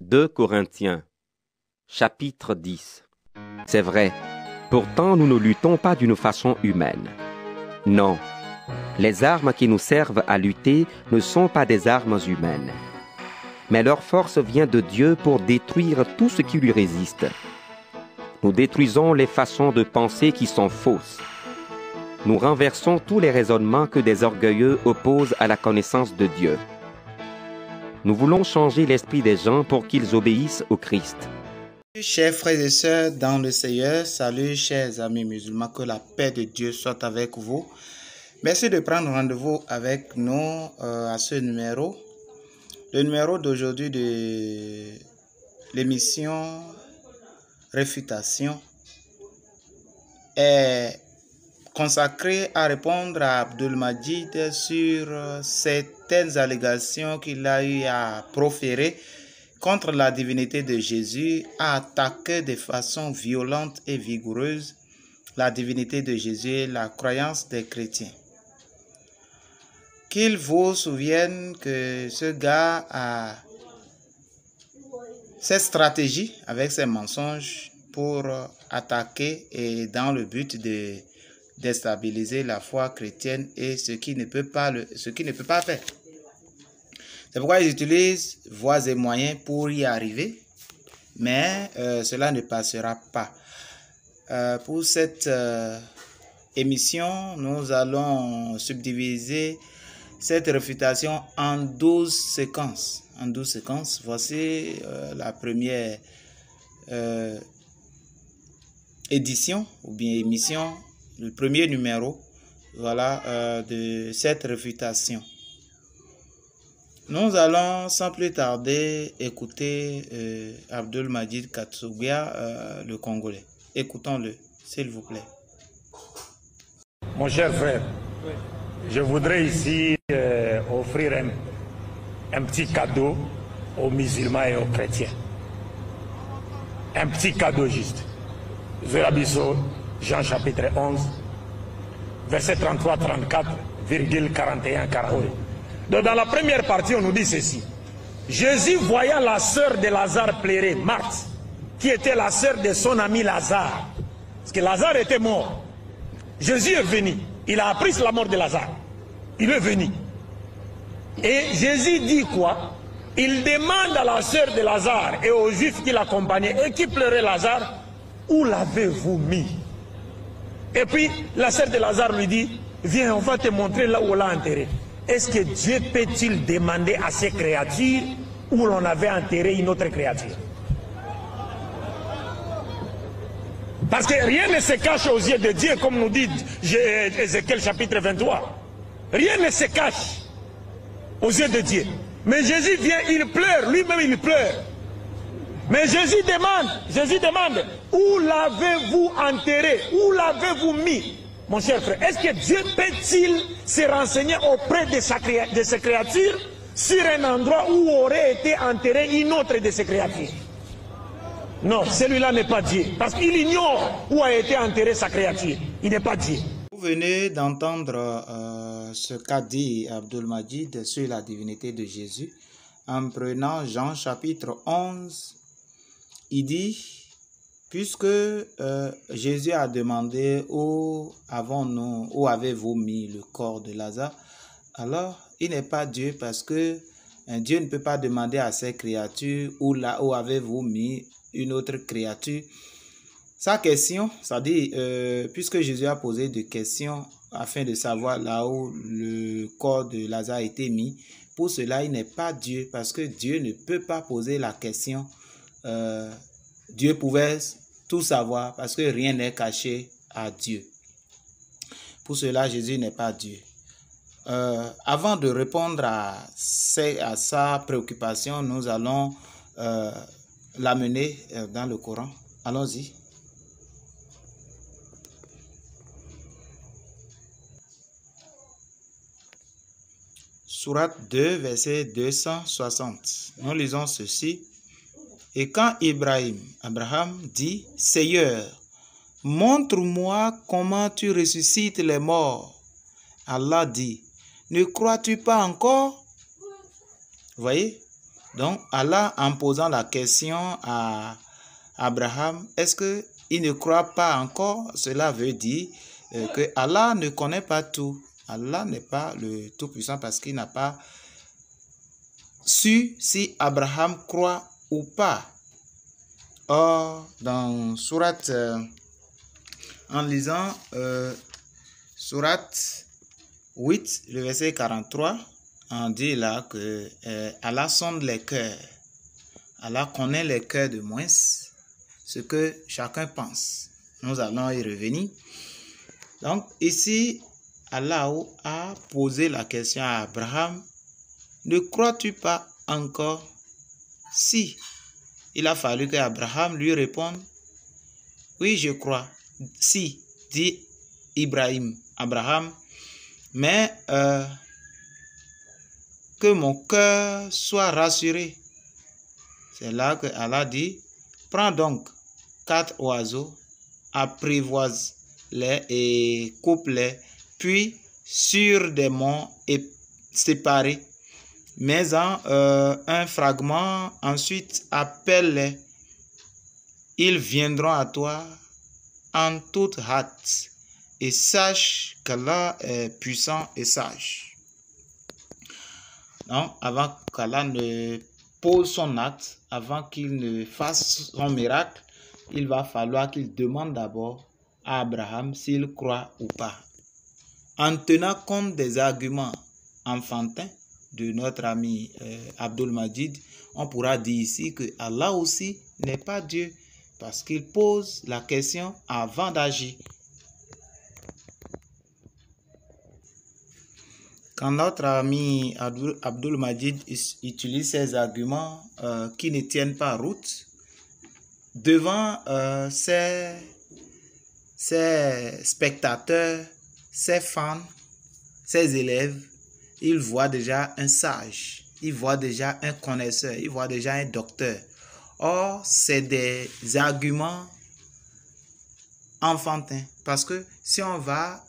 2 Corinthiens, chapitre 10. C'est vrai, pourtant nous ne luttons pas d'une façon humaine. Non, les armes qui nous servent à lutter ne sont pas des armes humaines. Mais leur force vient de Dieu pour détruire tout ce qui lui résiste. Nous détruisons les façons de penser qui sont fausses. Nous renversons tous les raisonnements que des orgueilleux opposent à la connaissance de Dieu. Nous voulons changer l'esprit des gens pour qu'ils obéissent au Christ. Chers frères et sœurs dans le Seigneur, salut chers amis musulmans, que la paix de Dieu soit avec vous. Merci de prendre rendez-vous avec nous à ce numéro. Le numéro d'aujourd'hui de l'émission Réfutation est consacré à répondre à Abdul-Majid sur certaines allégations qu'il a eu à proférer contre la divinité de Jésus, à attaquer de façon violente et vigoureuse la divinité de Jésus et la croyance des chrétiens. Qu'il vous souvienne que ce gars a cette stratégie avec ses mensonges pour attaquer et dans le but de déstabiliser la foi chrétienne et ce qui ne peut pas faire. C'est pourquoi ils utilisent voies et moyens pour y arriver, mais cela ne passera pas. Pour cette émission, nous allons subdiviser cette réfutation en 12 séquences. Voici la première édition ou bien émission, le premier numéro, voilà, de cette réfutation. Nous allons sans plus tarder écouter Abdul-Majid Katsougia, le Congolais. Écoutons-le, s'il vous plaît. Mon cher frère, je voudrais ici offrir un petit cadeau aux musulmans et aux chrétiens. Un petit cadeau juste. Zerabiso, Jean chapitre 11, verset 33, 34, 41, 42. Donc dans la première partie, on nous dit ceci. Jésus, voyant la sœur de Lazare pleurer, Marthe, qui était la sœur de son ami Lazare, parce que Lazare était mort. Jésus est venu. Il a appris la mort de Lazare. Il est venu. Et Jésus dit quoi? Il demande à la sœur de Lazare et aux Juifs qui l'accompagnaient et qui pleuraient Lazare, où l'avez-vous mis? Et puis la sœur de Lazare lui dit, viens, on va te montrer là où on l'a enterré. Est-ce que Dieu peut-il demander à ces créatures où l'on avait enterré une autre créature? Parce que rien ne se cache aux yeux de Dieu, comme nous dit Ézéchiel chapitre 23. Rien ne se cache aux yeux de Dieu. Mais Jésus vient, il pleure, lui-même il pleure. Mais Jésus demande, où l'avez-vous enterré? Où l'avez-vous mis? Mon cher frère, est-ce que Dieu peut-il se renseigner auprès de ses créatures sur un endroit où aurait été enterré une autre de ses créatures? Non, celui-là n'est pas Dieu, parce qu'il ignore où a été enterré sa créature. Il n'est pas Dieu. Vous venez d'entendre ce qu'a dit Abdul-Majid sur la divinité de Jésus en prenant Jean chapitre 11. Il dit, puisque Jésus a demandé où avez-vous mis le corps de Lazare, alors il n'est pas Dieu, parce que Dieu ne peut pas demander à ses créatures où avez-vous mis une autre créature. Sa question, c'est-à-dire, puisque Jésus a posé des questions afin de savoir là où le corps de Lazare a été mis, pour cela il n'est pas Dieu, parce que Dieu ne peut pas poser la question. Dieu pouvait tout savoir, parce que rien n'est caché à Dieu. Pour cela, Jésus n'est pas Dieu. Avant de répondre à sa préoccupation, nous allons l'amener dans le Coran. Allons-y. Sourate 2, verset 260. Nous lisons ceci. Et quand Abraham dit, Seigneur, montre-moi comment tu ressuscites les morts. Allah dit, ne crois-tu pas encore? Vous voyez? Donc, Allah, en posant la question à Abraham, est-ce qu'il ne croit pas encore? Cela veut dire que Allah ne connaît pas tout. Allah n'est pas le Tout-Puissant parce qu'il n'a pas su si Abraham croit ou pas. Or, dans Sourate, en lisant Sourate 8, le verset 43, on dit là que Allah sonde les cœurs. Allah connaît les cœurs de moins, ce que chacun pense. Nous allons y revenir. Donc, ici, Allah a posé la question à Abraham. Ne crois-tu pas encore? Si. Il a fallu qu'Abraham lui réponde. Oui, je crois. Si, dit Abraham. Mais que mon cœur soit rassuré. C'est là que Allah dit, prends donc 4 oiseaux, apprivoise-les et coupe-les, puis sur des monts et séparés, mets-en un fragment, ensuite appelle-les. Ils viendront à toi en toute hâte, et sache qu'Allah est puissant et sage. Donc, avant qu'Allah ne pose son acte, avant qu'il ne fasse son miracle, il va falloir qu'il demande d'abord à Abraham s'il croit ou pas. En tenant compte des arguments enfantins de notre ami Abdul Majid, on pourra dire ici que Allah aussi n'est pas Dieu parce qu'il pose la question avant d'agir. Quand notre ami Abdul Majid utilise ces arguments qui ne tiennent pas route, devant ses spectateurs, ses fans, ses élèves, il voit déjà un sage, il voit déjà un connaisseur, il voit déjà un docteur. Or, c'est des arguments enfantins parce que si on va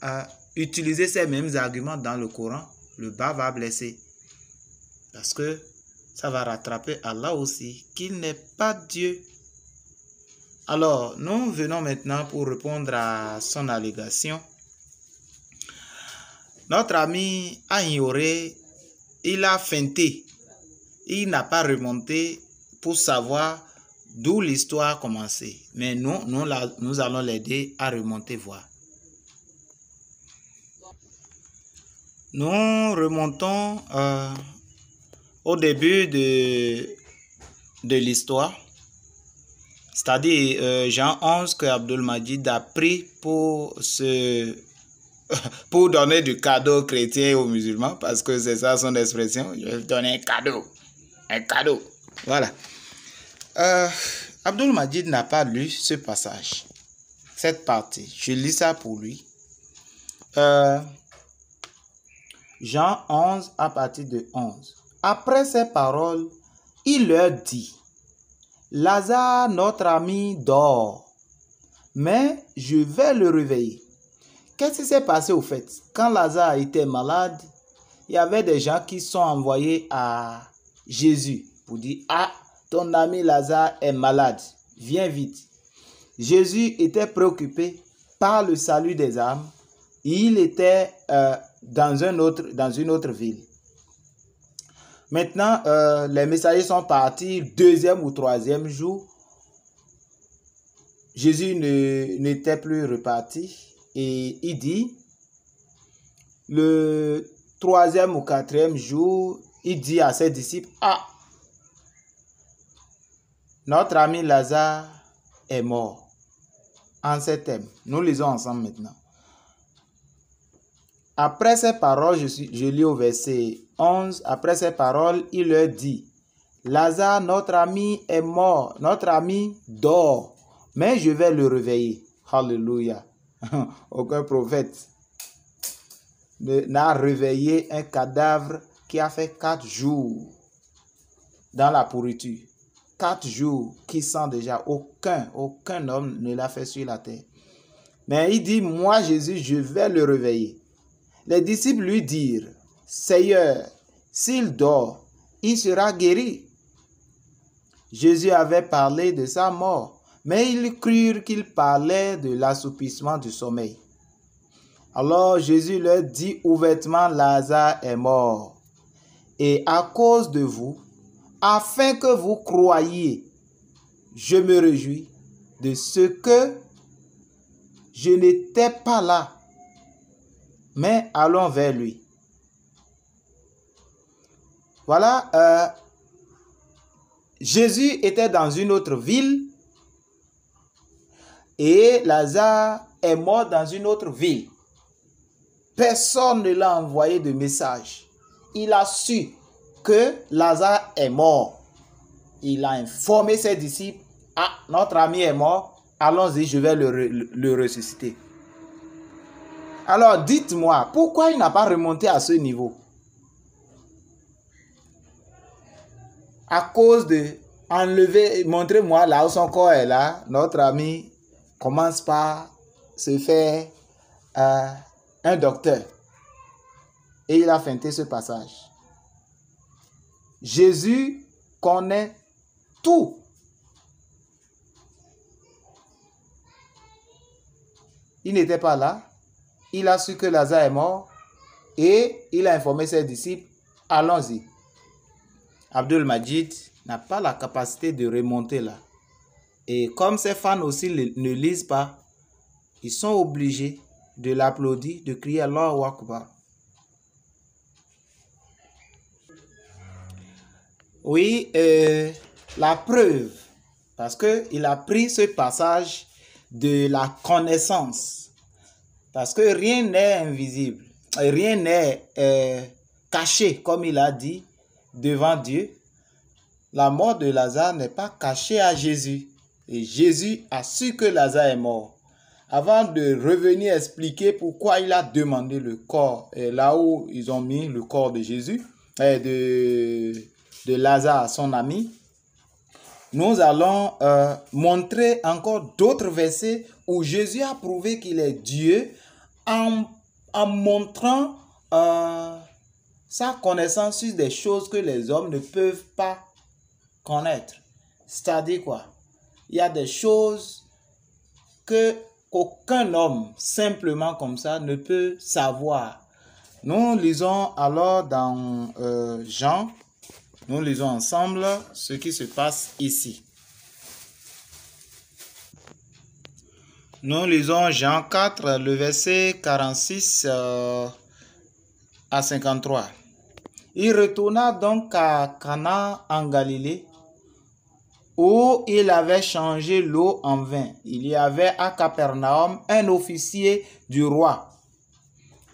utiliser ces mêmes arguments dans le Coran, le bas va blesser parce que ça va rattraper Allah aussi, qu'il n'est pas Dieu. Alors, nous venons maintenant pour répondre à son allégation. Notre ami a ignoré, il a feinté, il n'a pas remonté pour savoir d'où l'histoire a commencé. Mais nous allons l'aider à remonter voir. Nous remontons au début de l'histoire, c'est-à-dire Jean 11 que Abdul Majid a pris pour donner du cadeau aux chrétiens et aux musulmans, parce que c'est ça son expression, je vais donner un cadeau, voilà. Abdul Majid n'a pas lu ce passage, cette partie, je lis ça pour lui. Jean 11 à partir de 11. Après ces paroles, il leur dit, Lazare, notre ami, dort, mais je vais le réveiller. Qu'est-ce qui s'est passé au fait? Quand Lazare était malade, il y avait des gens qui sont envoyés à Jésus pour dire, ah, ton ami Lazare est malade, viens vite. Jésus était préoccupé par le salut des âmes. Il était dans une autre ville. Maintenant, les messagers sont partis, 2e ou 3e jour. Jésus n'était plus reparti. Et il dit, le 3e ou 4e jour, il dit à ses disciples, ah, notre ami Lazare est mort. En ces termes, nous lisons ensemble maintenant. Après ces paroles, je lis au verset 11, après ces paroles, il leur dit, Lazare, notre ami est mort, notre ami dort, mais je vais le réveiller. Alléluia. Aucun prophète n'a réveillé un cadavre qui a fait 4 jours dans la pourriture. 4 jours qui sent déjà, aucun homme ne l'a fait sur la terre. Mais il dit, moi Jésus, je vais le réveiller. Les disciples lui dirent, Seigneur, s'il dort, il sera guéri. Jésus avait parlé de sa mort, mais ils crurent qu'il parlait de l'assoupissement du sommeil. Alors Jésus leur dit ouvertement, Lazare est mort, et à cause de vous, afin que vous croyiez, je me réjouis de ce que je n'étais pas là, mais allons vers lui. Voilà, Jésus était dans une autre ville et Lazare est mort dans une autre ville. Personne ne l'a envoyé de message. Il a su que Lazare est mort. Il a informé ses disciples, ah, notre ami est mort, allons-y, je vais le ressusciter. Alors dites-moi, pourquoi il n'a pas remonté à ce niveau? À cause de enlever, montrez-moi là où son corps est là, notre ami commence par se faire un docteur. Et il a feinté ce passage. Jésus connaît tout. Il n'était pas là. Il a su que Lazare est mort et il a informé ses disciples, allons-y. Abdul Majid n'a pas la capacité de remonter là. Et comme ses fans aussi ne lisent pas, ils sont obligés de l'applaudir, de crier Allahu Akbar. Oui, la preuve, parce qu'il a pris ce passage de la connaissance. Parce que rien n'est invisible, rien n'est caché, comme il a dit, devant Dieu. La mort de Lazare n'est pas cachée à Jésus. Et Jésus a su que Lazare est mort. Avant de revenir expliquer pourquoi il a demandé le corps, et là où ils ont mis le corps de Jésus, de Lazare, son ami, nous allons montrer encore d'autres versets où Jésus a prouvé qu'il est Dieu en montrant sa connaissance sur des choses que les hommes ne peuvent pas connaître. C'est-à-dire quoi? Il y a des choses qu'aucun homme, simplement comme ça, ne peut savoir. Nous lisons alors dans Jean, nous lisons ensemble ce qui se passe ici. Nous lisons Jean 4, le verset 46 à 53. Il retourna donc à Cana en Galilée, où il avait changé l'eau en vin. Il y avait à Capernaum un officier du roi,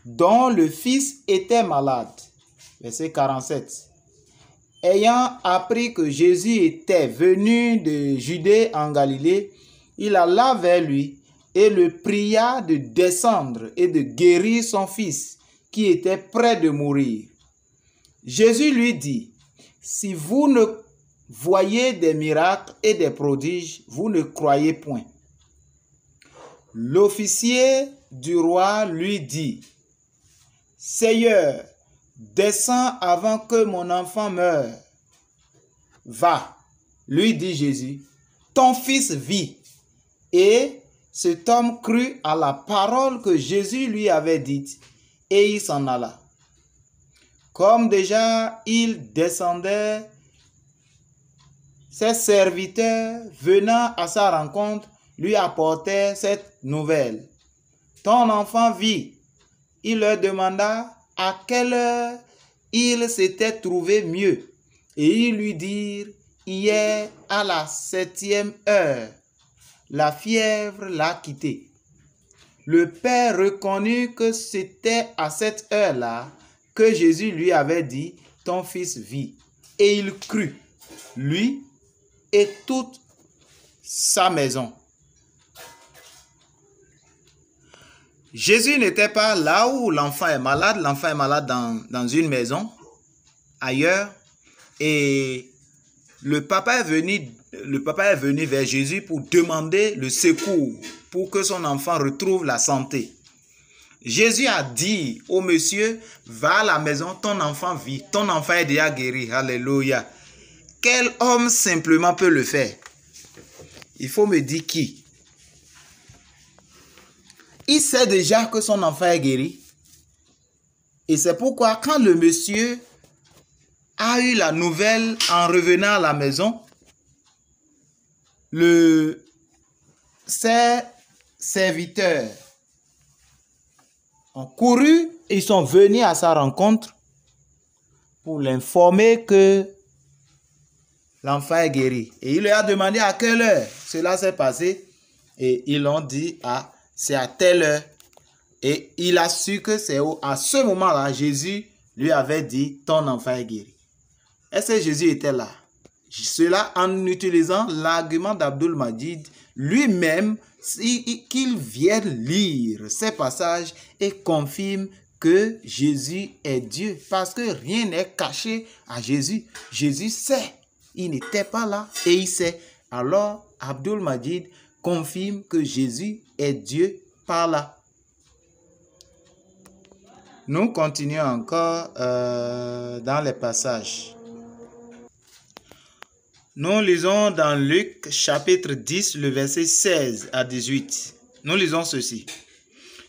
dont le fils était malade. Verset 47. Ayant appris que Jésus était venu de Judée en Galilée, il alla vers lui et le pria de descendre et de guérir son fils, qui était près de mourir. Jésus lui dit, si vous ne voyez des miracles et des prodiges, vous ne croyez point. L'officier du roi lui dit, Seigneur, descends avant que mon enfant meure. Va, lui dit Jésus, ton fils vit. Et cet homme crut à la parole que Jésus lui avait dite, et il s'en alla. Comme déjà il descendait, ses serviteurs venant à sa rencontre lui apportaient cette nouvelle. Ton enfant vit. Il leur demanda à quelle heure il s'était trouvé mieux. Et ils lui dirent, hier à la 7e heure, la fièvre l'a quitté. Le père reconnut que c'était à cette heure-là que Jésus lui avait dit, ton fils vit. Et il crut, lui et toute sa maison. Jésus n'était pas là où l'enfant est malade. L'enfant est malade dans une maison, ailleurs. Et le papa est venu vers Jésus pour demander le secours, pour que son enfant retrouve la santé. Jésus a dit au monsieur, va à la maison, ton enfant vit, ton enfant est déjà guéri. Alléluia. quel homme simplement peut le faire? Il faut me dire qui. Il sait déjà que son enfant est guéri. Et c'est pourquoi quand le monsieur a eu la nouvelle en revenant à la maison, ses serviteurs ont couru et ils sont venus à sa rencontre pour l'informer que l'enfant est guéri. Et il lui a demandé à quelle heure cela s'est passé. Et ils l'ont dit, ah, c'est à telle heure. Et il a su que c'est à ce moment-là, Jésus lui avait dit, ton enfant est guéri. Est-ce que Jésus était là? Cela en utilisant l'argument d'Abdul Majid lui-même, qu'il vienne lire ces passages et confirme que Jésus est Dieu. Parce que rien n'est caché à Jésus. Jésus sait. Il n'était pas là et il sait. Alors, Abdul Majid confirme que Jésus est Dieu par là. Nous continuons encore dans les passages. Nous lisons dans Luc chapitre 10, le verset 16 à 18. Nous lisons ceci.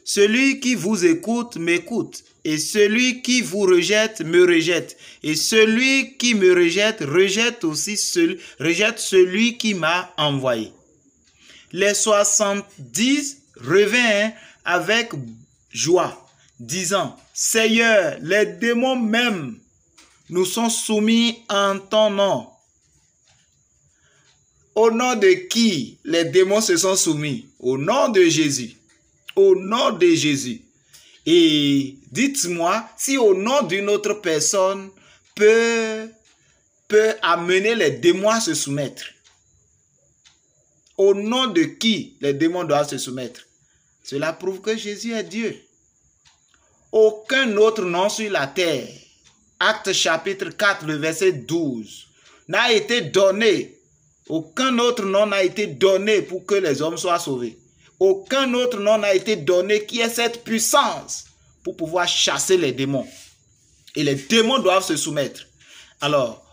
Celui qui vous écoute m'écoute, et celui qui vous rejette me rejette, et celui qui me rejette rejette celui qui m'a envoyé. Les 70 revinrent avec joie, disant, Seigneur, les démons même nous sont soumis en ton nom. Au nom de qui les démons se sont soumis? Au nom de Jésus. Au nom de Jésus. Et dites-moi si au nom d'une autre personne peut amener les démons à se soumettre. Au nom de qui les démons doivent se soumettre? Cela prouve que Jésus est Dieu. Aucun autre nom sur la terre, Actes chapitre 4, le verset 12, n'a été donné. Aucun autre nom n'a été donné pour que les hommes soient sauvés. Aucun autre nom n'a été donné qui ait cette puissance pour pouvoir chasser les démons. Et les démons doivent se soumettre. Alors,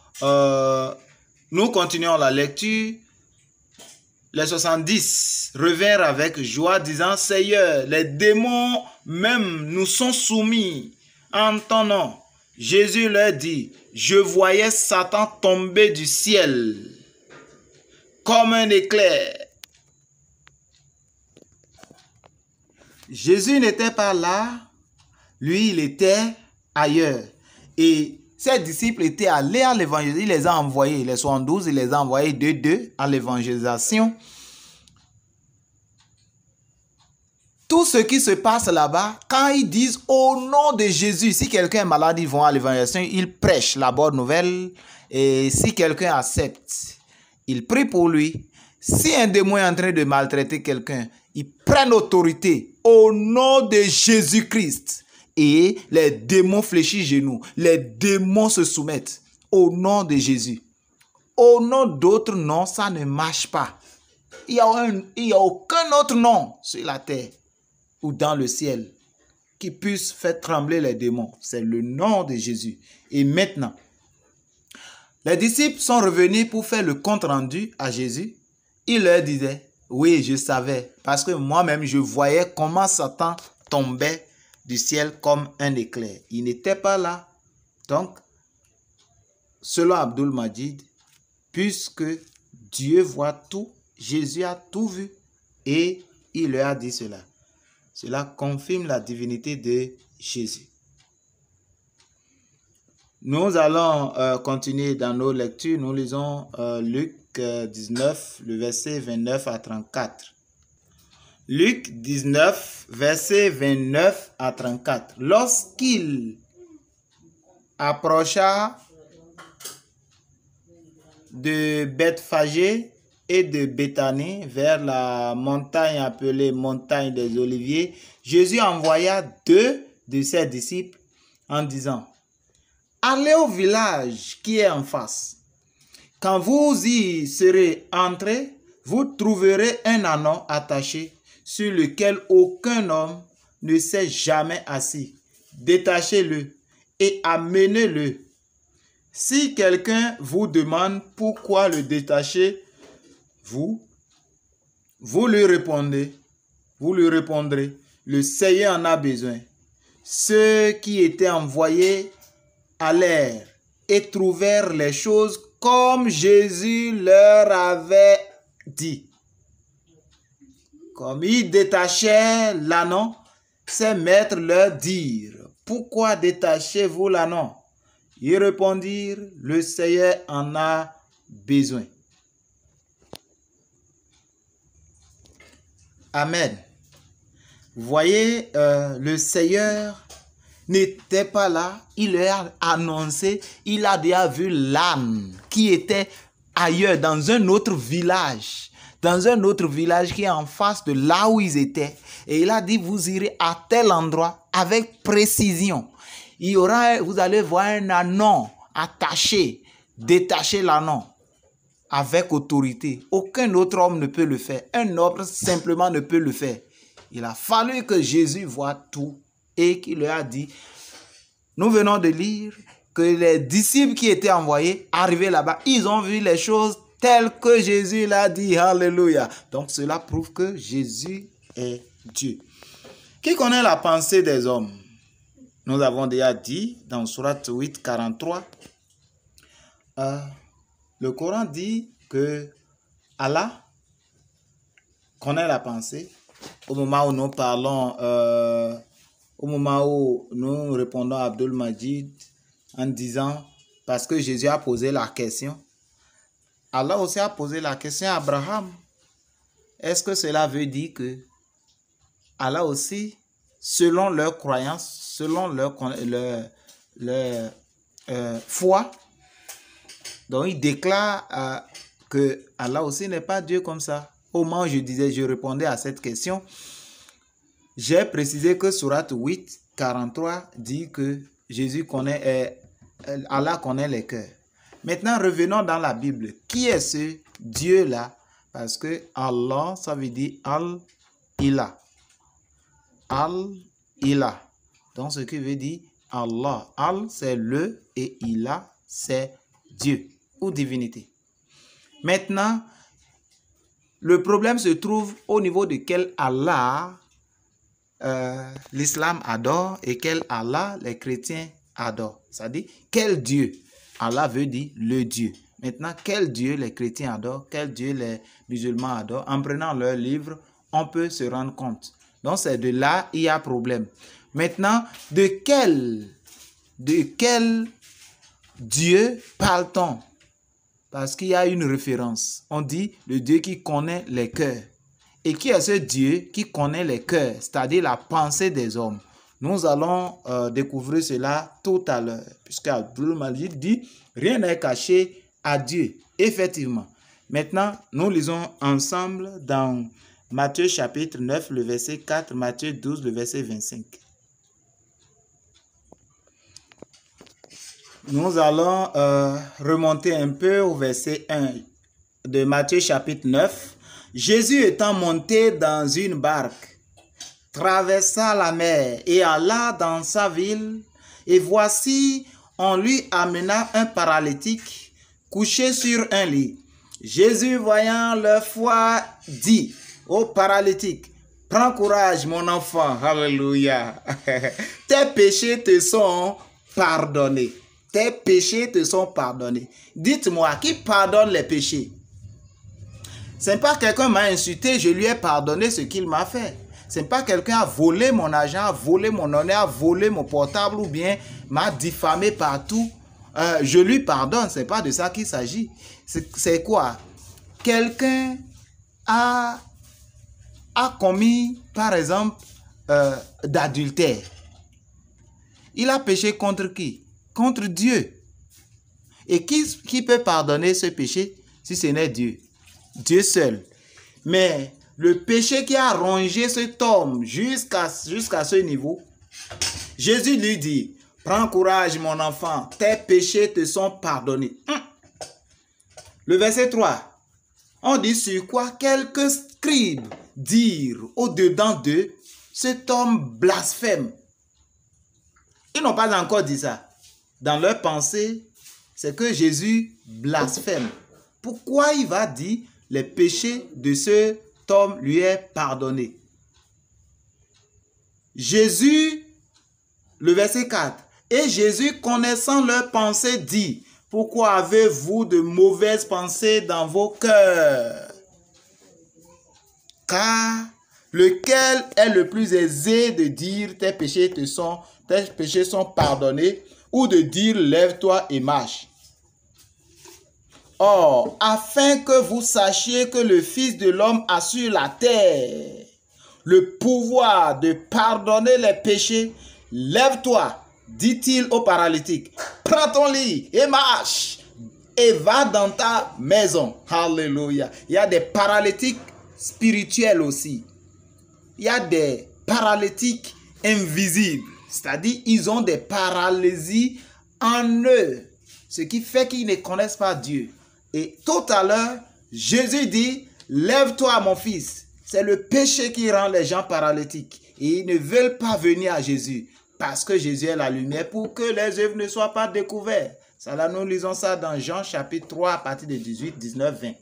nous continuons la lecture. Les 70 revinrent avec joie, disant, Seigneur, les démons même nous sont soumis en ton nom. Jésus leur dit, je voyais Satan tomber du ciel comme un éclair. Jésus n'était pas là, lui il était ailleurs. Et ses disciples étaient allés à l'évangélisation, il les a envoyés, les 72, il les a envoyés deux à l'évangélisation. Tout ce qui se passe là-bas, quand ils disent au nom de Jésus, si quelqu'un est malade, ils vont à l'évangélisation, ils prêchent la bonne nouvelle. Et si quelqu'un accepte, ils prient pour lui. Si un démon est en train de maltraiter quelqu'un, ils prennent autorité au nom de Jésus-Christ. Et les démons fléchissent genoux. Les démons se soumettent au nom de Jésus. Au nom d'autres noms, ça ne marche pas. Il n'y a aucun autre nom sur la terre ou dans le ciel qui puisse faire trembler les démons. C'est le nom de Jésus. Et maintenant, les disciples sont revenus pour faire le compte rendu à Jésus. Il leur disait, oui, je savais, parce que moi-même, je voyais comment Satan tombait du ciel comme un éclair. Il n'était pas là. Donc, selon Abdul Majid, puisque Dieu voit tout, Jésus a tout vu et il leur a dit cela. Cela confirme la divinité de Jésus. Nous allons continuer dans nos lectures. Nous lisons Luc 19, le verset 29 à 34. Luc 19, verset 29 à 34. Lorsqu'il approcha de Bethphagée et de Béthanie vers la montagne appelée montagne des Oliviers, Jésus envoya 2 de ses disciples en disant, allez au village qui est en face. Quand vous y serez entrés, vous trouverez un ânon attaché sur lequel aucun homme ne s'est jamais assis. Détachez-le et amenez-le. Si quelqu'un vous demande pourquoi le détacher, vous lui répondrez, le Seigneur en a besoin. Ceux qui étaient envoyés allèrent et trouvèrent les choses comme Jésus leur avait dit. Comme ils détachaient l'ânon, ses maîtres leur dirent, « Pourquoi détachez-vous l'ânon ?» Ils répondirent, « Le Seigneur en a besoin. » Amen. Vous voyez, le Seigneur n'était pas là, il leur a annoncé, il a déjà vu l'âne qui était ailleurs, dans un autre village qui est en face de là où ils étaient. Et il a dit, vous irez à tel endroit avec précision. Vous allez voir un ânon attaché, détacher l'ânon avec autorité. Aucun autre homme ne peut le faire. Un homme simplement ne peut le faire. Il a fallu que Jésus voie tout et qu'il leur a dit, nous venons de lire que les disciples qui étaient envoyés, arrivés là-bas, ils ont vu les choses telles que Jésus l'a dit. Alléluia. Donc cela prouve que Jésus est Dieu. Qui connaît la pensée des hommes? Nous avons déjà dit dans Sourate 8, 43, le Coran dit que Allah connaît la pensée. Au moment où nous parlons, au moment où nous répondons à Abdul Majid en disant, parce que Jésus a posé la question, Allah aussi a posé la question à Abraham. Est-ce que cela veut dire que Allah aussi, selon leur croyance, selon leur foi, donc il déclare que Allah aussi n'est pas Dieu comme ça. Au moment où je répondais à cette question, j'ai précisé que Sourate 8, 43 dit que Allah connaît les cœurs. Maintenant, revenons dans la Bible. Qui est ce Dieu-là? Parce que Allah, ça veut dire Al-Ilah. Al-Ilah. Donc, ce qui veut dire Allah. Al, c'est le, et Ilah, c'est Dieu ou divinité. Maintenant, le problème se trouve au niveau de quel Allah l'islam adore et quel Allah les chrétiens adorent. C'est-à-dire, quel Dieu? Allah veut dire le Dieu. Maintenant, quel Dieu les chrétiens adorent, quel Dieu les musulmans adorent? En prenant leur livre, on peut se rendre compte. Donc, c'est de là il y a problème. Maintenant, de quel Dieu parle-t-on? Parce qu'il y a une référence. On dit le Dieu qui connaît les cœurs. Et qui est ce Dieu qui connaît les cœurs, c'est-à-dire la pensée des hommes? Nous allons découvrir cela tout à l'heure. Puisque Abdul Majid dit, rien n'est caché à Dieu. Effectivement. Maintenant, nous lisons ensemble dans Matthieu chapitre 9, le verset 4, Matthieu 12, le verset 25. Nous allons remonter un peu au verset 1 de Matthieu chapitre 9. Jésus étant monté dans une barque, traversa la mer et alla dans sa ville. Et voici, on lui amena un paralytique couché sur un lit. Jésus, voyant leur foi, dit au paralytique, « Prends courage, mon enfant. » Alléluia. Tes péchés te sont pardonnés. Tes péchés te sont pardonnés. Dites-moi, qui pardonne les péchés? Ce n'est pas quelqu'un m'a insulté, je lui ai pardonné ce qu'il m'a fait. Ce n'est pas quelqu'un a volé mon argent, a volé mon honneur, a volé mon portable ou bien m'a diffamé partout. Je lui pardonne, ce n'est pas de ça qu'il s'agit. C'est quoi? Quelqu'un a commis, par exemple, d'adultère. Il a péché contre qui? Contre Dieu. Et qui peut pardonner ce péché si ce n'est Dieu? Dieu seul. Mais le péché qui a rongé cet homme jusqu'à ce niveau, Jésus lui dit, « Prends courage, mon enfant, tes péchés te sont pardonnés. » Le verset 3, on dit sur quoi quelques scribes dirent au-dedans d'eux, cet homme blasphème. Ils n'ont pas encore dit ça. Dans leur pensée, c'est que Jésus blasphème. Pourquoi il va dire les péchés de cet homme lui est pardonné? Jésus, le verset 4, et Jésus, connaissant leurs pensées, dit, pourquoi avez-vous de mauvaises pensées dans vos cœurs? Car lequel est le plus aisé de dire tes péchés sont pardonnés, ou de dire lève-toi et marche? Or, afin que vous sachiez que le Fils de l'homme a sur la terre le pouvoir de pardonner les péchés, lève-toi, dit-il au paralytique, prends ton lit et marche et va dans ta maison. Alléluia. Il y a des paralytiques spirituels aussi. Il y a des paralytiques invisibles, c'est-à-dire ils ont des paralysies en eux, ce qui fait qu'ils ne connaissent pas Dieu. Et tout à l'heure, Jésus dit, lève-toi mon fils. C'est le péché qui rend les gens paralytiques. Et ils ne veulent pas venir à Jésus parce que Jésus est la lumière pour que les œuvres ne soient pas découvertes. Ça, là, nous lisons ça dans Jean chapitre 3 à partir de 18, 19, 20.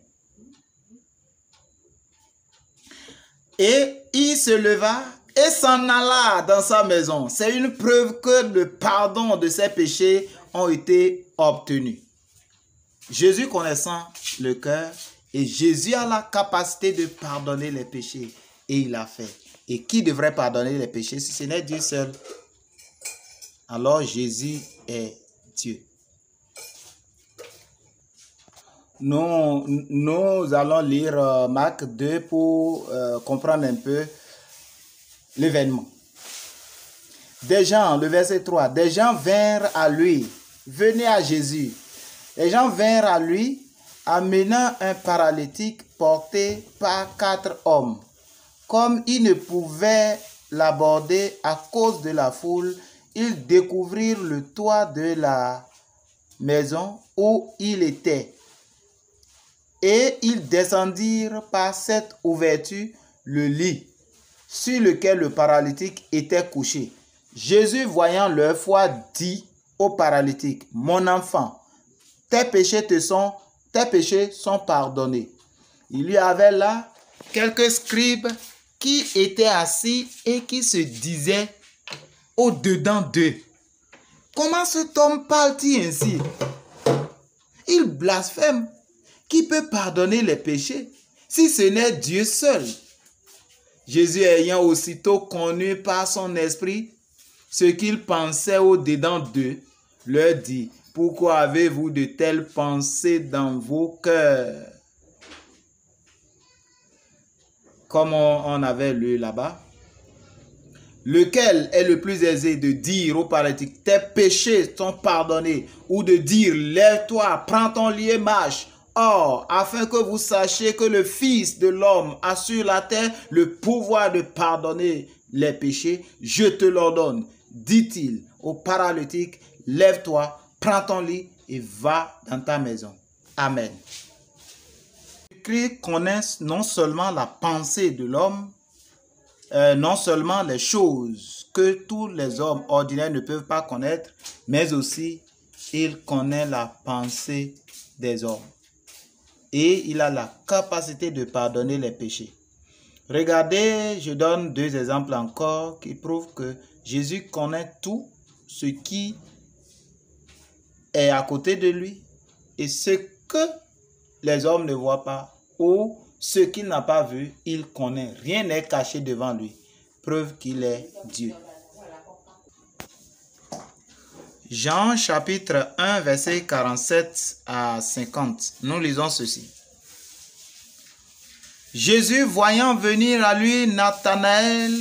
Et il se leva et s'en alla dans sa maison. C'est une preuve que le pardon de ses péchés ont été obtenus. Jésus connaissant le cœur, et Jésus a la capacité de pardonner les péchés. Et il l'a fait. Et qui devrait pardonner les péchés si ce n'est Dieu seul? Alors Jésus est Dieu. Nous allons lire Marc 2 pour comprendre un peu l'événement. Des gens, le verset 3, des gens vinrent à lui, venez à Jésus. Les gens vinrent à lui, amenant un paralytique porté par 4 hommes. Comme ils ne pouvaient l'aborder à cause de la foule, ils découvrirent le toit de la maison où il était. Et ils descendirent par cette ouverture le lit sur lequel le paralytique était couché. Jésus, voyant leur foi, dit au paralytique, « Mon enfant, tes péchés sont pardonnés. » Il y avait là quelques scribes qui étaient assis et qui se disaient au-dedans d'eux, « Comment cet homme parle-t-il ainsi? Il blasphème. Qui peut pardonner les péchés si ce n'est Dieu seul? » Jésus ayant aussitôt connu par son esprit ce qu'ils pensaient au-dedans d'eux, leur dit, « Pourquoi avez-vous de telles pensées dans vos cœurs? » Comme on avait lu là-bas. Lequel est le plus aisé de dire au paralytique, « Tes péchés sont pardonnés » ou de dire, « Lève-toi, prends ton lit et marche » Or, afin que vous sachiez que le Fils de l'homme a sur la terre le pouvoir de pardonner les péchés, je te l'ordonne, dit-il au paralytique, lève-toi, prends ton lit et va dans ta maison. Amen. Jésus connaît non seulement la pensée de l'homme, non seulement les choses que tous les hommes ordinaires ne peuvent pas connaître, mais aussi il connaît la pensée des hommes. Et il a la capacité de pardonner les péchés. Regardez, je donne 2 exemples encore qui prouvent que Jésus connaît tout ce qui est à côté de lui et ce que les hommes ne voient pas ou ce qu'il n'a pas vu, il connaît. Rien n'est caché devant lui. Preuve qu'il est Dieu. Jean chapitre 1 verset 47 à 50. Nous lisons ceci. Jésus voyant venir à lui Nathanaël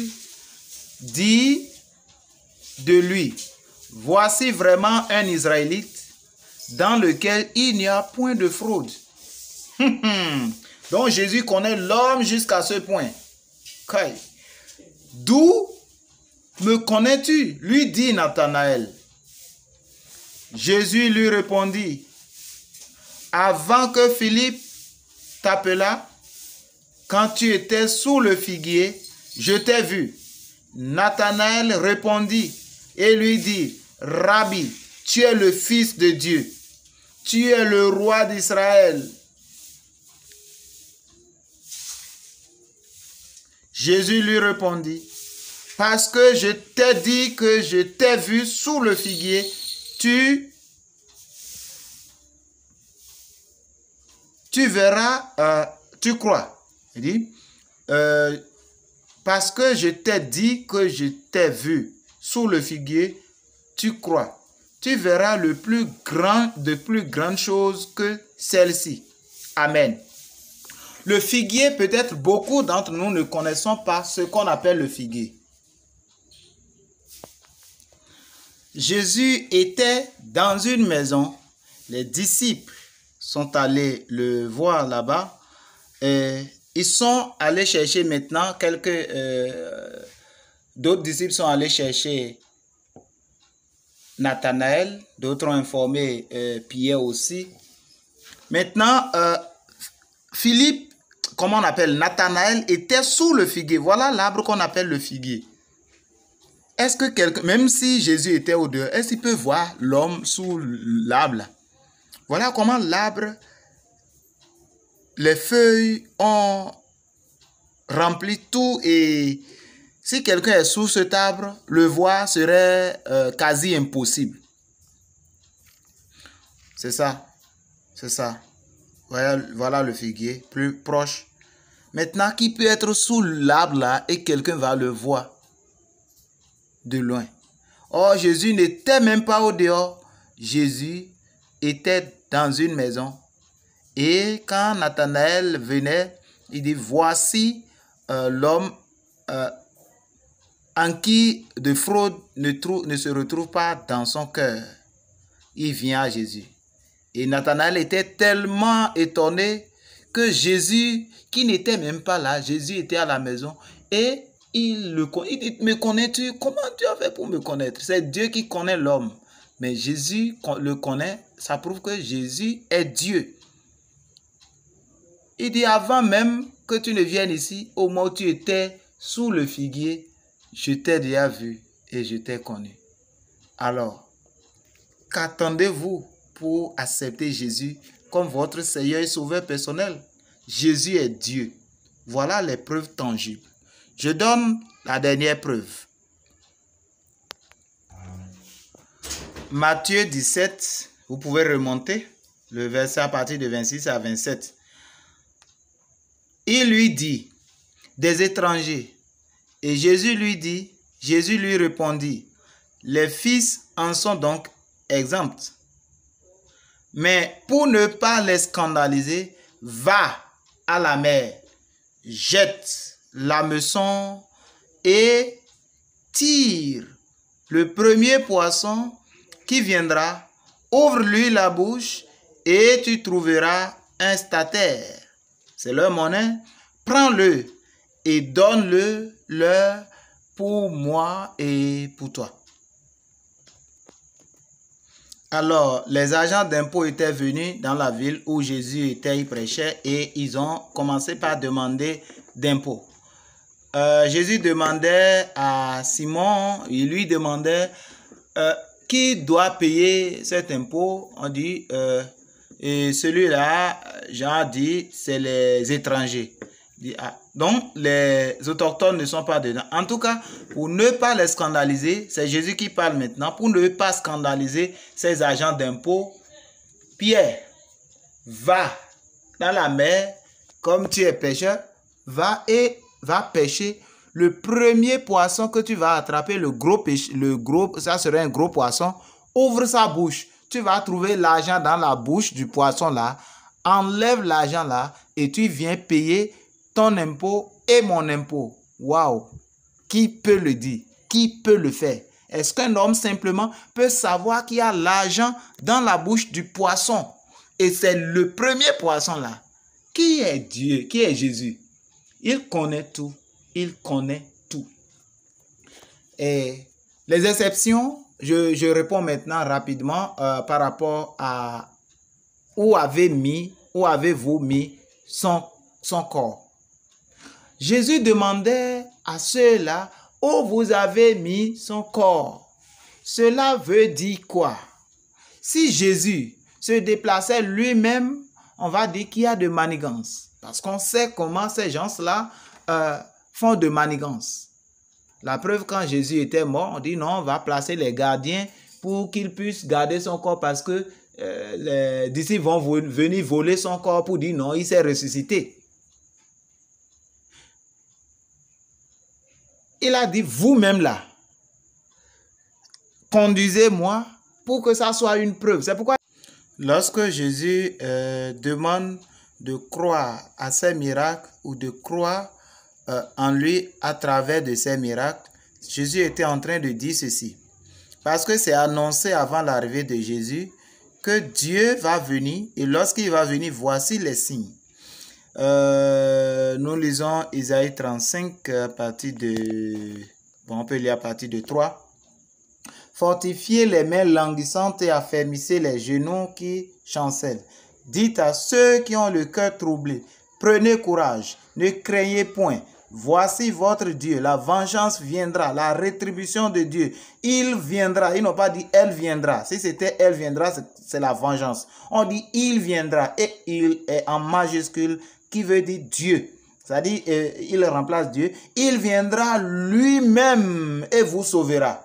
dit de lui, voici vraiment un Israélite dans lequel il n'y a point de fraude. Donc Jésus connaît l'homme jusqu'à ce point. Okay. D'où me connais-tu? Lui dit Nathanaël. Jésus lui répondit, avant que Philippe t'appelât, quand tu étais sous le figuier, je t'ai vu. Nathanaël répondit et lui dit, Rabbi, tu es le Fils de Dieu. tu es le roi d'Israël. Jésus lui répondit, parce que je t'ai dit que je t'ai vu sous le figuier, tu verras, tu crois. Il dit, parce que je t'ai dit que je t'ai vu sous le figuier, tu crois. Tu verras de plus grandes choses que celle-ci. Amen. Le figuier, peut-être beaucoup d'entre nous ne connaissons pas ce qu'on appelle le figuier. Jésus était dans une maison. Les disciples sont allés le voir là-bas. Ils sont allés chercher maintenant d'autres disciples sont allés chercher Nathanaël. D'autres ont informé Pierre aussi. Maintenant, Philippe, comment on appelle, Nathanaël était sous le figuier. Voilà l'arbre qu'on appelle le figuier. Est-ce que quelqu'un, même si Jésus était au dehors, est-ce qu'il peut voir l'homme sous l'arbre? Voilà comment l'arbre, les feuilles ont rempli tout, et si quelqu'un est sous cet arbre, le voir serait quasi impossible. C'est ça. C'est ça. Voilà le figuier, plus proche. Maintenant, qui peut être sous l'arbre là et quelqu'un va le voir de loin? Or, Jésus n'était même pas au dehors. Jésus était dans une maison. Et quand Nathanaël venait, il dit, voici l'homme en qui de fraude ne se retrouve pas dans son cœur. Il vient à Jésus. Et Nathanaël était tellement étonné que Jésus, qui n'était même pas là, Jésus était à la maison, et il dit, me connais-tu? Comment tu as fait pour me connaître? C'est Dieu qui connaît l'homme. Mais Jésus le connaît, ça prouve que Jésus est Dieu. Il dit, avant même que tu ne viennes ici, au moment où tu étais sous le figuier, je t'ai déjà vu et je t'ai connu. Alors, qu'attendez-vous pour accepter Jésus comme votre Seigneur et Sauveur personnel? Jésus est Dieu. Voilà les preuves tangibles. Je donne la dernière preuve. Matthieu 17, vous pouvez remonter le verset à partir de 26 à 27. Il lui dit, des étrangers. Et Jésus lui répondit, les fils en sont donc exempts. Mais pour ne pas les scandaliser, va à la mer, jette l'hameçon et tire le premier poisson qui viendra, ouvre-lui la bouche et tu trouveras un statère. C'est leur monnaie. Prends-le et donne-le-leur pour moi et pour toi. Alors, les agents d'impôts étaient venus dans la ville où Jésus était, il prêchait, et ils ont commencé par demander d'impôts. Jésus demandait à Simon, il lui demandait qui doit payer cet impôt. On dit, et celui-là, Jean dit, c'est les étrangers. Dit, ah, donc, les autochtones ne sont pas dedans. En tout cas, pour ne pas les scandaliser, c'est Jésus qui parle maintenant, pour ne pas scandaliser ces agents d'impôts, Pierre, va dans la mer, comme tu es pêcheur, va pêcher le premier poisson que tu vas attraper, ça serait un gros poisson, ouvre sa bouche. Tu vas trouver l'argent dans la bouche du poisson là, enlève l'argent là et tu viens payer ton impôt et mon impôt. Waouh! Qui peut le dire? Qui peut le faire? Est-ce qu'un homme simplement peut savoir qu'il y a l'argent dans la bouche du poisson? Et c'est le premier poisson là. Qui est Dieu? Qui est Jésus? Il connaît tout. Il connaît tout. Et les exceptions, je réponds maintenant rapidement par rapport à où avez-vous mis son corps. Jésus demandait à ceux-là où vous avez mis son corps. Cela veut dire quoi? Si Jésus se déplaçait lui-même, on va dire qu'il y a de manigance. Parce qu'on sait comment ces gens-là font de manigance. La preuve, quand Jésus était mort, on dit non, on va placer les gardiens pour qu'ils puissent garder son corps parce que les disciples vont venir voler son corps pour dire non, il s'est ressuscité. Il a dit, vous-même là, conduisez-moi pour que ça soit une preuve. C'est pourquoi, lorsque Jésus demande de croire à ses miracles ou de croire en lui à travers de ses miracles, Jésus était en train de dire ceci. Parce que c'est annoncé avant l'arrivée de Jésus que Dieu va venir et lorsqu'il va venir, voici les signes. Nous lisons Isaïe 35 à partir de... Bon, on peut lire à partir de 3. Fortifiez les mains languissantes et affermissez les genoux qui chancellent. Dites à ceux qui ont le cœur troublé, prenez courage, ne craignez point. Voici votre Dieu, la vengeance viendra, la rétribution de Dieu. Il viendra, ils n'ont pas dit elle viendra. Si c'était elle viendra, c'est la vengeance. On dit il viendra et il est en majuscule qui veut dire Dieu. C'est-à-dire, il remplace Dieu. Il viendra lui-même et vous sauvera.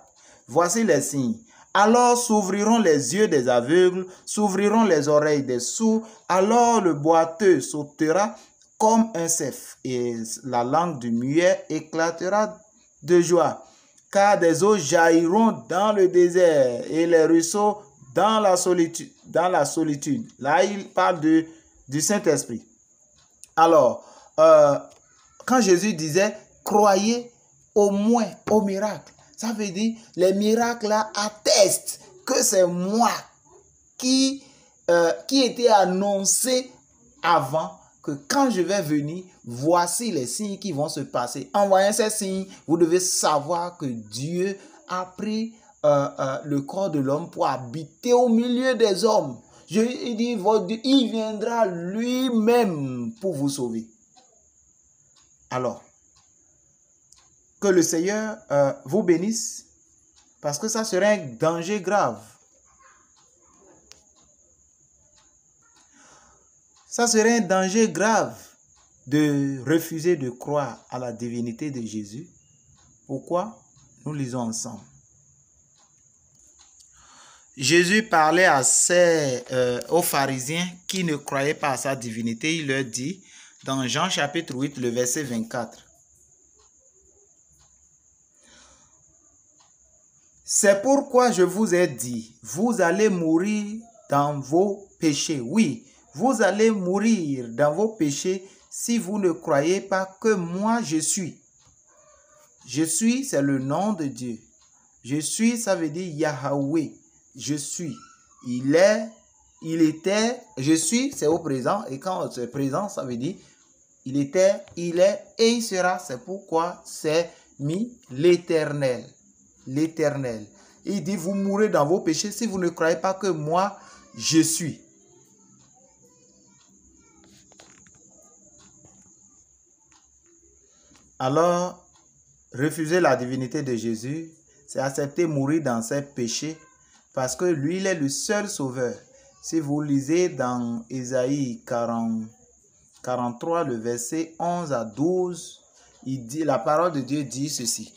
Voici les signes. Alors s'ouvriront les yeux des aveugles, s'ouvriront les oreilles des sourds. Alors le boiteux sautera comme un cerf, et la langue du muet éclatera de joie. Car des eaux jailliront dans le désert, et les ruisseaux dans la solitude. Là, il parle du Saint-Esprit. Alors, quand Jésus disait, croyez au moins au miracle, ça veut dire, les miracles là attestent que c'est moi qui était annoncé avant, que quand je vais venir, voici les signes qui vont se passer. En voyant ces signes, vous devez savoir que Dieu a pris le corps de l'homme pour habiter au milieu des hommes. Il dit, il viendra lui-même pour vous sauver. Alors, que le Seigneur vous bénisse, parce que ça serait un danger grave. Ça serait un danger grave de refuser de croire à la divinité de Jésus. Pourquoi? Nous lisons ensemble. Jésus parlait aux pharisiens qui ne croyaient pas à sa divinité. Il leur dit, dans Jean chapitre 8, le verset 24. C'est pourquoi je vous ai dit, vous allez mourir dans vos péchés. Oui, vous allez mourir dans vos péchés si vous ne croyez pas que moi je suis. Je suis, c'est le nom de Dieu. Je suis, ça veut dire Yahweh. Je suis. Il est, il était, je suis, c'est au présent. Et quand c'est présent, ça veut dire il était, il est et il sera. C'est pourquoi c'est mis l'Éternel. L'Éternel. Il dit, vous mourrez dans vos péchés si vous ne croyez pas que moi, je suis. Alors, refuser la divinité de Jésus, c'est accepter mourir dans ses péchés parce que lui, il est le seul sauveur. Si vous lisez dans Isaïe 43, le verset 11 à 12, il dit, la parole de Dieu dit ceci.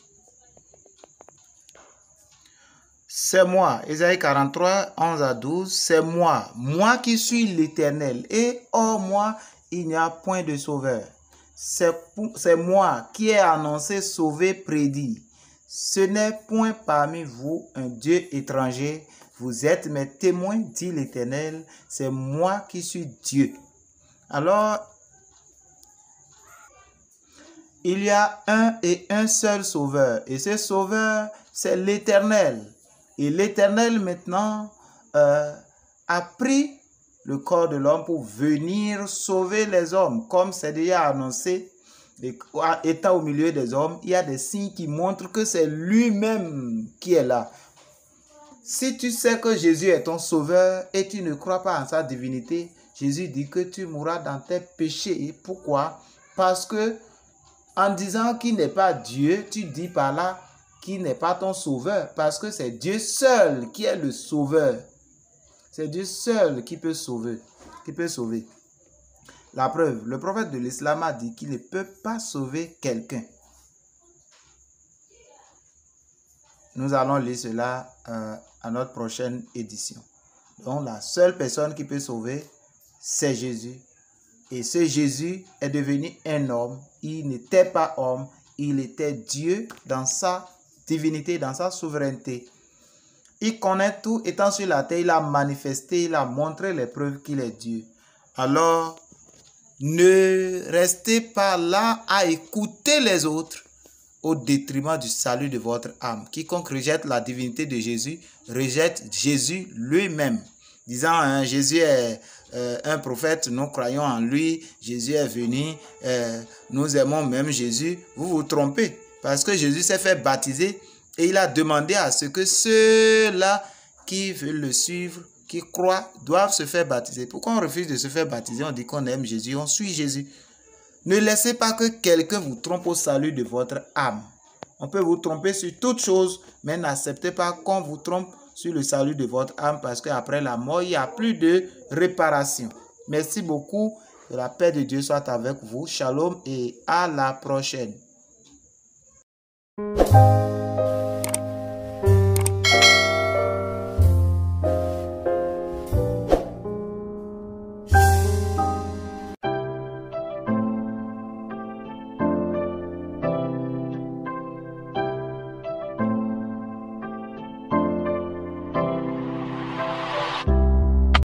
C'est moi, Isaïe 43, 11 à 12, c'est moi qui suis l'Éternel, et hors moi, il n'y a point de sauveur. C'est moi qui ai annoncé, sauvé, prédit. Ce n'est point parmi vous un Dieu étranger. Vous êtes mes témoins, dit l'Éternel. C'est moi qui suis Dieu. Alors, il y a un et un seul sauveur. Et ce sauveur, c'est l'Éternel. Et l'Éternel, maintenant, a pris le corps de l'homme pour venir sauver les hommes. Comme c'est déjà annoncé, étant au milieu des hommes, il y a des signes qui montrent que c'est lui-même qui est là. Si tu sais que Jésus est ton sauveur et tu ne crois pas en sa divinité, Jésus dit que tu mourras dans tes péchés. Et pourquoi? Parce que en disant qu'il n'est pas Dieu, tu dis par là qu'il n'est pas ton sauveur. Parce que c'est Dieu seul qui est le sauveur. C'est Dieu seul qui peut sauver. La preuve, le prophète de l'islam a dit qu'il ne peut pas sauver quelqu'un. Nous allons lire cela à notre prochaine édition. Donc, la seule personne qui peut sauver, c'est Jésus. Et ce Jésus est devenu un homme. Il n'était pas homme, il était Dieu dans sa divinité, dans sa souveraineté. Il connaît tout, étant sur la terre, il a manifesté, il a montré les preuves qu'il est Dieu. Alors, ne restez pas là à écouter les autres au détriment du salut de votre âme. Quiconque rejette la divinité de Jésus, rejette Jésus lui-même. Disant, Jésus est un prophète, nous croyons en lui, Jésus est venu, nous aimons même Jésus. Vous vous trompez, parce que Jésus s'est fait baptiser et il a demandé à ce que ceux-là qui veulent le suivre, qui croient, doivent se faire baptiser. Pourquoi on refuse de se faire baptiser? On dit qu'on aime Jésus, on suit Jésus. Ne laissez pas que quelqu'un vous trompe au salut de votre âme. On peut vous tromper sur toute chose, mais n'acceptez pas qu'on vous trompe sur le salut de votre âme, parce qu'après la mort, il n'y a plus de réparation. Merci beaucoup. Que la paix de Dieu soit avec vous. Shalom et à la prochaine.